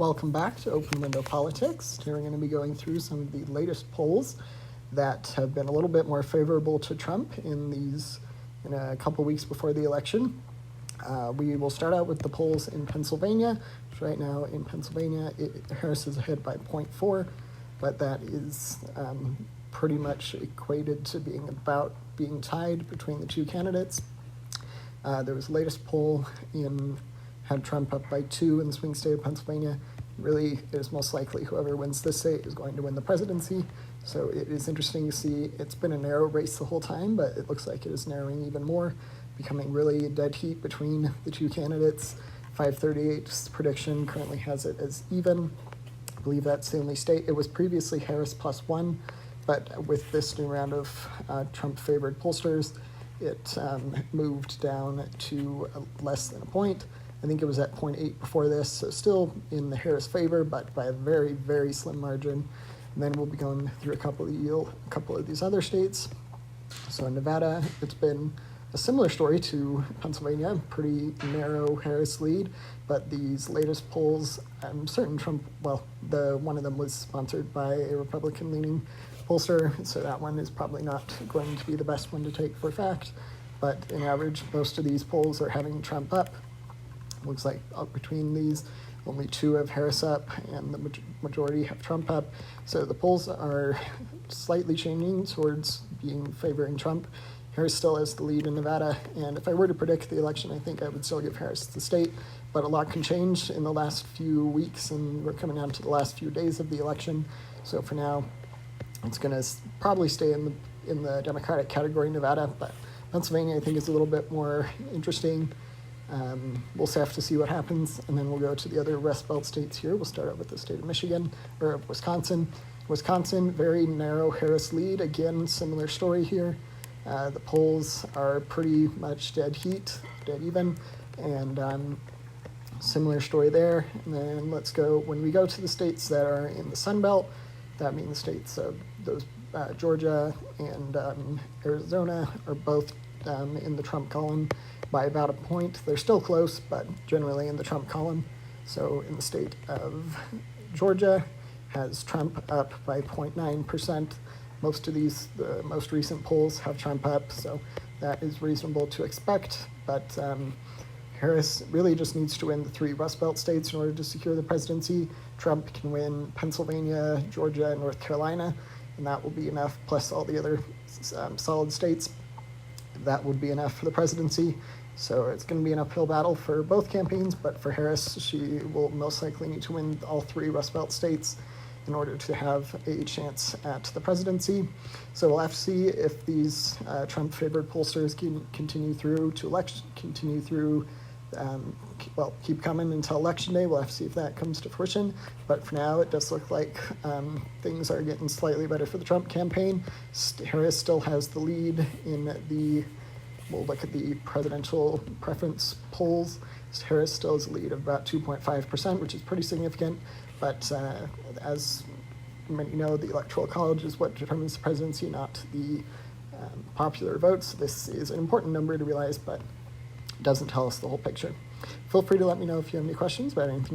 Welcome back to Open Window Politics. Today we're going to be going through some of the latest polls that have been a little bit more favorable to Trump in a couple weeks before the election. We will start out with the polls in Pennsylvania. Right now in Pennsylvania, Harris is ahead by 0.4, but that is pretty much equated to being tied between the two candidates. There was the latest poll had Trump up by 2 in the swing state of Pennsylvania. Really, it is most likely whoever wins this state is going to win the presidency. So it is interesting to see. It's been a narrow race the whole time, but it looks like it is narrowing even more, becoming really a dead heat between the two candidates. 538's prediction currently has it as even. I believe that's the only state. It was previously Harris +1, but with this new round of Trump-favored pollsters, it moved down to less than a point. I think it was at 0.8 before this, so still in the Harris favor, but by a very, very slim margin. And then we'll be going through a couple of these other states. So in Nevada, it's been a similar story to Pennsylvania, pretty narrow Harris lead, but these latest polls, I'm certain Trump, one of them was sponsored by a Republican-leaning pollster, so that one is probably not going to be the best one to take for fact, but in average, most of these polls are having Trump up. Looks like between these, only 2 have Harris up, and the majority have Trump up. So the polls are slightly changing towards favoring Trump. Harris still has the lead in Nevada, and if I were to predict the election, I think I would still give Harris the state, but a lot can change in the last few weeks, and we're coming down to the last few days of the election. So for now, it's going to probably stay in the Democratic category, Nevada, but Pennsylvania I think is a little bit more interesting. We'll have to see what happens, and then we'll go to the other Rust Belt states here. We'll start out with the state of Michigan, or Wisconsin. Wisconsin, very narrow Harris lead. Again, similar story here. The polls are pretty much dead even, and similar story there. And then when we go to the states that are in the Sun Belt, that means the states of those Georgia and Arizona are both in the Trump column by about a point. They're still close, but generally in the Trump column. So in the state of Georgia, has Trump up by 0.9%. Most of the most recent polls have Trump up, so that is reasonable to expect. But Harris really just needs to win the 3 Rust Belt states in order to secure the presidency. Trump can win Pennsylvania, Georgia, and North Carolina, and that will be enough, plus all the other solid states. That would be enough for the presidency. So it's going to be an uphill battle for both campaigns, but for Harris, she will most likely need to win all 3 Rust Belt states in order to have a chance at the presidency. So we'll have to see if these Trump-favored pollsters can continue through to election, keep coming until election day. We'll have to see if that comes to fruition. But for now, it does look like things are getting slightly better for the Trump campaign. Harris still has the lead we'll look at the presidential preference polls. Harris still has a lead of about 2.5%, which is pretty significant. But as many know, the Electoral College is what determines the presidency, not the popular votes. This is an important number to realize, but it doesn't tell us the whole picture. Feel free to let me know if you have any questions about anything